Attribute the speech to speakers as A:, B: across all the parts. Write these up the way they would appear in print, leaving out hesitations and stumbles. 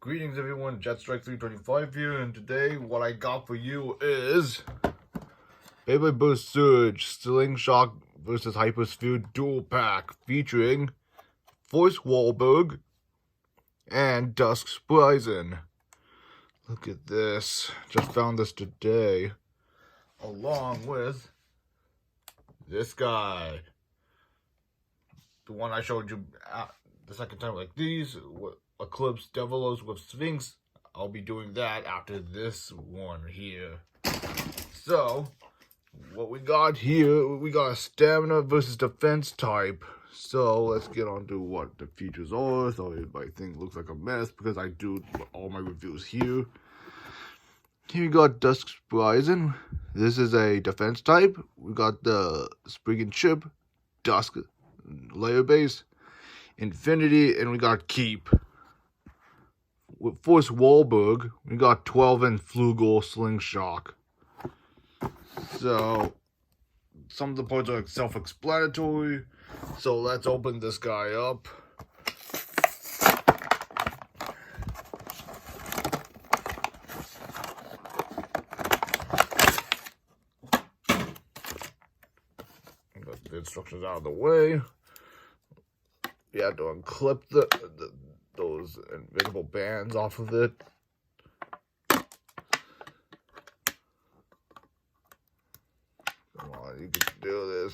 A: Greetings everyone, Jetstrike325 here, and today what I got for you is Beyblade Burst Surge Slingshot vs. Hypersphere Dual Pack featuring Wolborg and Dusk Spryzen. Look at this, just found this today, along with this guy. The one I showed you the second time, like these, Eclipse Devilos with Sphinx. I'll be doing that after this one here. So, what we got here, we got a stamina versus defense type. So, let's get on to what the features are. Sorry if my thing looks like a mess because I do all my reviews here. Here we got Dusk Spryzen. This is a defense type. We got the Spryzen chip, Dusk layer base, Infinity, and we got Keep. With Force Wolborg, we got 12-inch Flugel Slingshot. So, some of the parts are self-explanatory. So, let's open this guy up. Got the instructions out of the way. You have to unclip those invisible bands off of it. Come on, you can do this.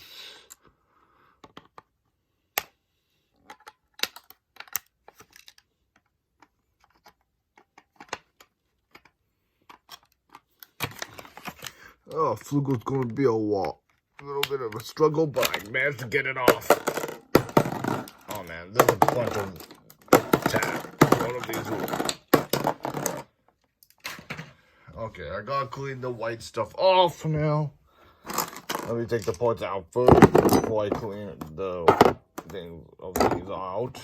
A: Oh, Flugel's gonna be a little bit of a struggle, but I managed to get it off. Oh man, there's a bunch of one of these. Okay, I gotta clean the white stuff off now. Let me take the parts out first before I clean the things of these out.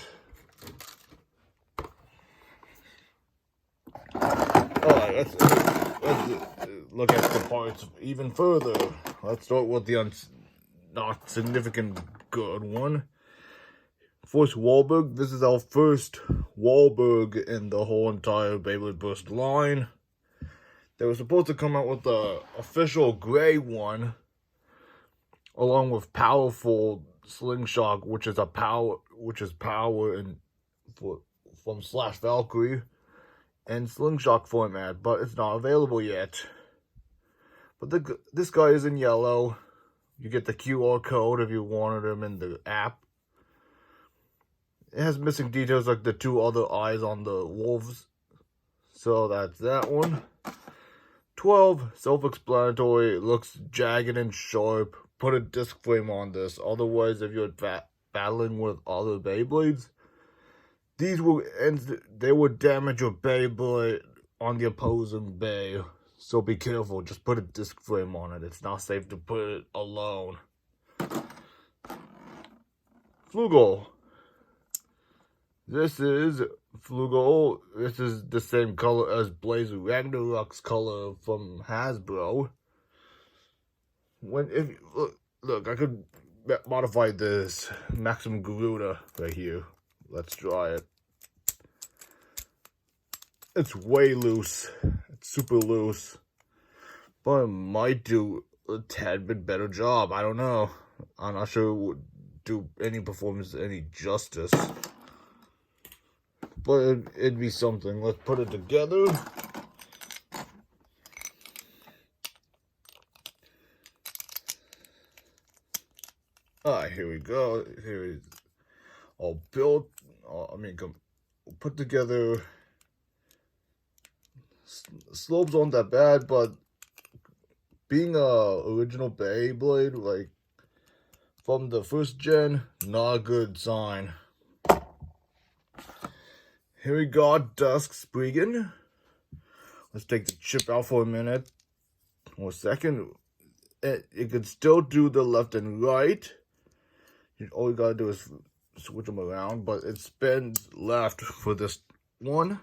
A: Alright, let's look at the parts even further. Let's start with the not significant good one. Force Wolborg. This is our first Wolborg in the whole entire Beyblade Burst line. They were supposed to come out with the official gray one, along with Powerful Slingshot, which is power from Slash Valkyrie, and Slingshot format, but it's not available yet. But this guy is in yellow. You get the QR code if you wanted him in the app. It has missing details like the two other eyes on the wolves. So that's that one. 12, self-explanatory. It looks jagged and sharp. Put a disc frame on this. Otherwise, if you're battling with other Beyblades, they would damage your Beyblade on the opposing bay. So be careful. Just put a disc frame on it. It's not safe to put it alone. Flugel. This is Flugel. This is the same color as Blaze Ragnarok's color from Hasbro. Look, I could modify this Maximum Garuda right here. Let's try it. It's way loose. It's super loose. But it might do a tad bit better job. I don't know. I'm not sure it would do any performance any justice. But it'd be something. Let's put it together. Alright, here we go. Here is all built. Put together. Slopes aren't that bad, but being a original Beyblade, like from the first gen, not a good sign. Here we got Dusk Spryzen. Let's take the chip out for a minute. Or a second. It can still do the left and right. All you gotta do is switch them around. But it spins left for this one.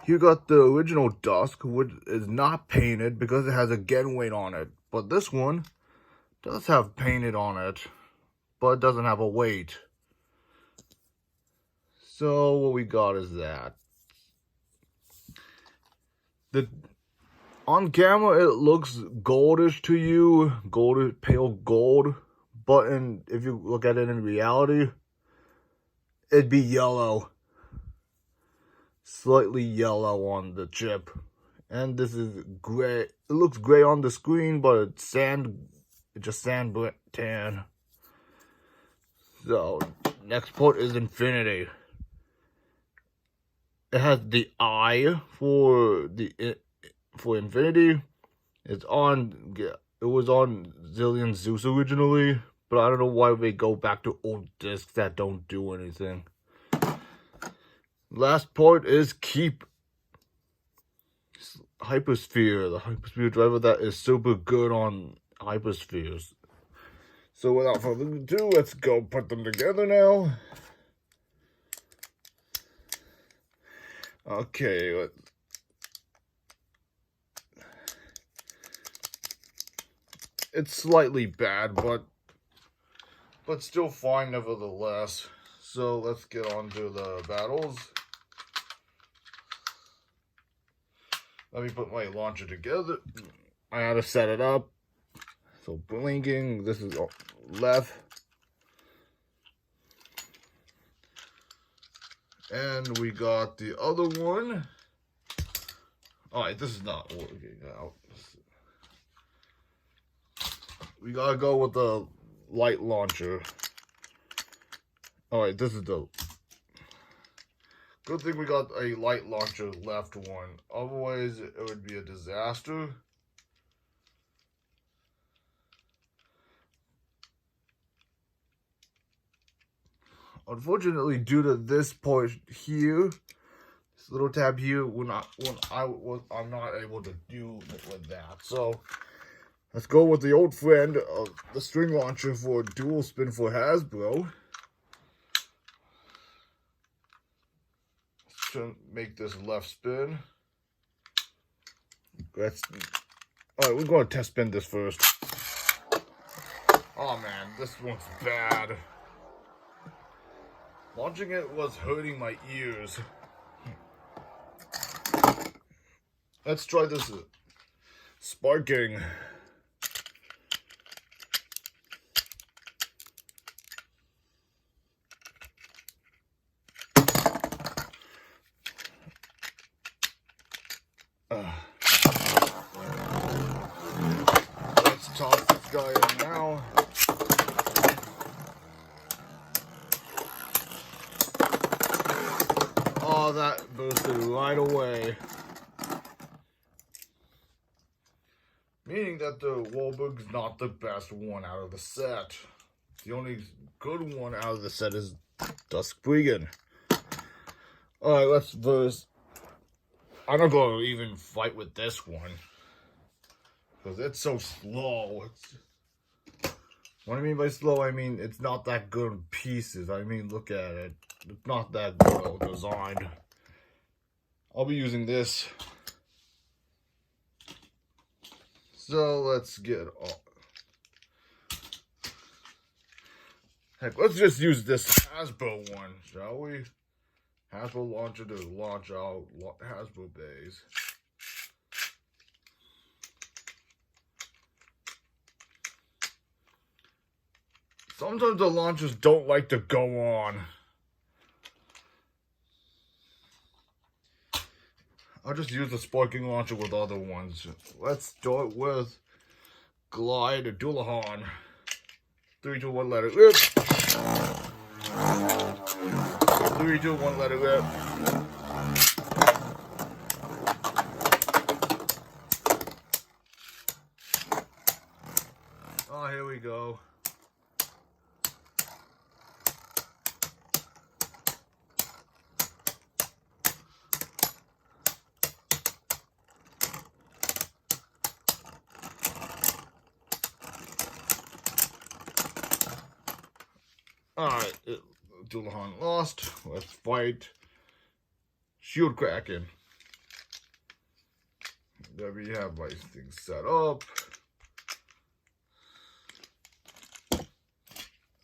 A: You got the original Dusk, which is not painted because it has a gen weight on it. But this one does have painted on it, but it doesn't have a weight. So what we got is that. On camera it looks goldish to you, goldish, pale gold, but if you look at it in reality, it'd be yellow. Slightly yellow on the chip. And this is gray. It looks gray on the screen, but it's just sand tan. So, next part is Infinity. It has the eye for Infinity. It was on Zillion Zeus originally, but I don't know why they go back to old discs that don't do anything. Last part is Keep. Hypersphere, the Hypersphere driver that is super good on Hyperspheres. So without further ado, let's go put them together now. Okay, it's slightly bad, but still fine nevertheless. So let's get on to the battles. Let me put my launcher together. I had to set it up. So blinking, this is left. And we got the other one. Alright, this is not working out. We gotta go with the light launcher. Alright, this is the... Good thing we got a light launcher left one. Otherwise, it would be a disaster. Unfortunately, due to this part here, this little tab here, I'm not able to do it with that. So let's go with the old friend of the string launcher for dual spin for Hasbro. To make this left spin. Alright, we're going to test spin this first. Oh man, this one's bad. Launching it was hurting my ears. Let's try this sparking. Let's toss this guy in now. Oh, that boosted right away. Meaning that the Wolborg's not the best one out of the set. The only good one out of the set is Dusk. Alright, let's verse. I'm not going to even fight with this one. Because it's so slow. What I mean by slow, I mean it's not that good in pieces. I mean, look at it. It's not that well designed. I'll be using this. So let's get off. Heck, let's just use this Hasbro one, shall we? Hasbro launcher to launch out Hasbro bays. Sometimes the launchers don't like to go on. I'll just use the sparking launcher with other ones. Let's start with Glide Dullahan. 3, 2, 1, let it rip. 3, 2, 1, let it rip. Oh, here we go. Alright, Dullahan lost. Let's fight Shield Kraken. There we have my things set up.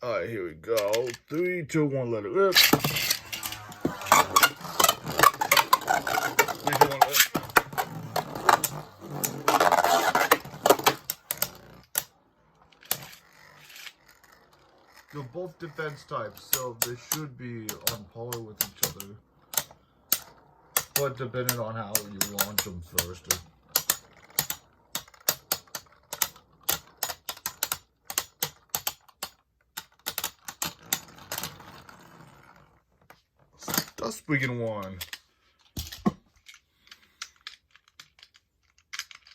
A: Alright, here we go. 3, 2, 1, let it rip. 3, 2, 1, let it rip. defense types, so they should be on par with each other. But depending on how you launch them first. Dusk freaking one.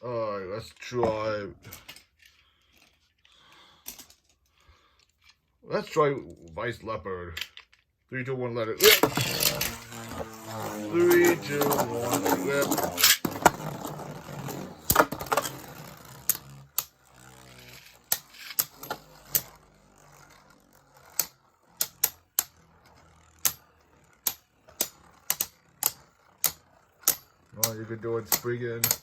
A: Alright, let's try. Let's try Vice Leopard. 3, 2, 1, let it rip. 3, 2, 1, rip. Oh, you can do it Spryzen.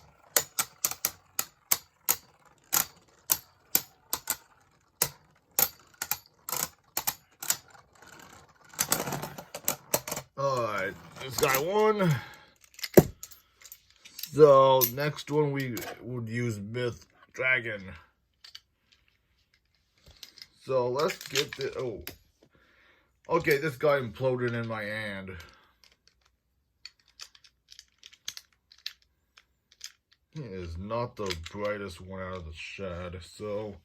A: Alright, this guy won. So, next one we would use Myth Dragon. So, let's get the... Oh. Okay, this guy imploded in my hand. He is not the brightest one out of the shed. So,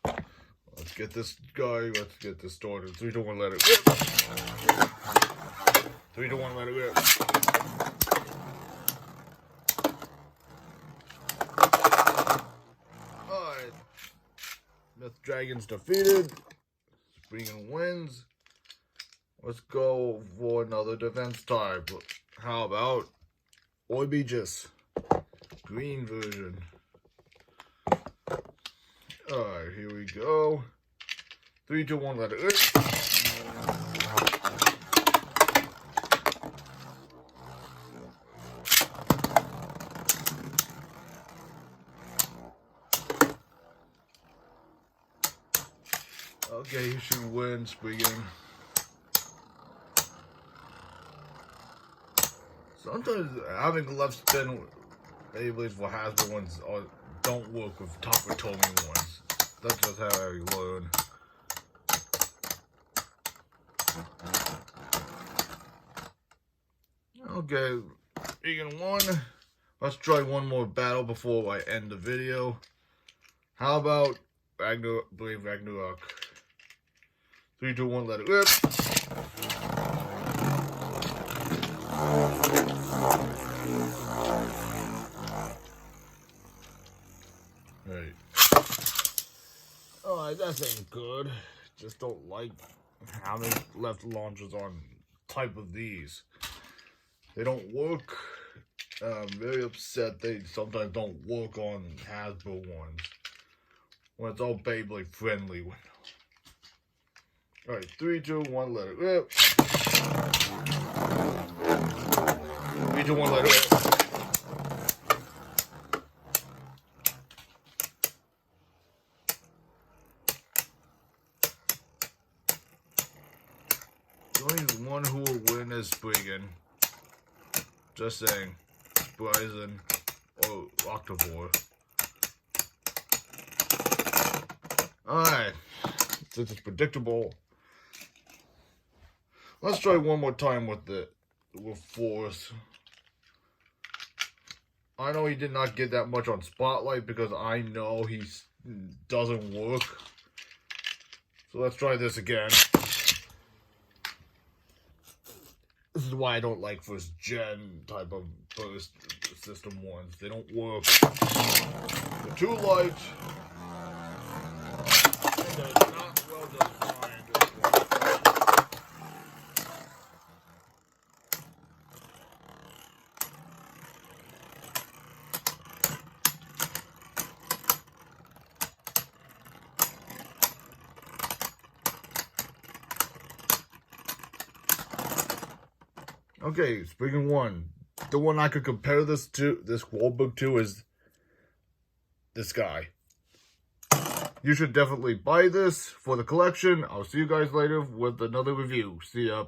A: let's get this guy, let's get this started. 3, 2, 1, let it rip. 3, 2, 1, let it rip. Alright. Myth Dragon's defeated. Spryzen wins. Let's go for another defense type. How about Wolborg? Green version. Alright, here we go. 3, 2, 1, let it rip. Okay, you should win, Spryzen. Sometimes having left spin Beyblades for Hasbro ones don't work with Takatomi ones. That's just how I learn. Okay, Spryzen won. Let's try one more battle before I end the video. How about Blade Ragnarok? 3, 2, 1, let it rip. Right. Alright, that ain't good. Just don't like having left launchers on type of these. They don't work. I'm very upset they sometimes don't work on Hasbro ones. When it's all Beyblade friendly. Alright, 3, 2, 1, let it rip. 3, 2, 1, let it rip. The only one who will win is Spryzen. Just saying. Spryzen or Octavore. Alright. Since it's predictable. Let's try one more time with Force. I know he did not get that much on Spotlight because I know he doesn't work. So let's try this again. This is why I don't like first gen type of burst system ones. They don't work. They're too light. And they're not well designed. Okay, Spryzen 1. The one I could compare this Wolborg to is this guy. You should definitely buy this for the collection. I'll see you guys later with another review. See ya.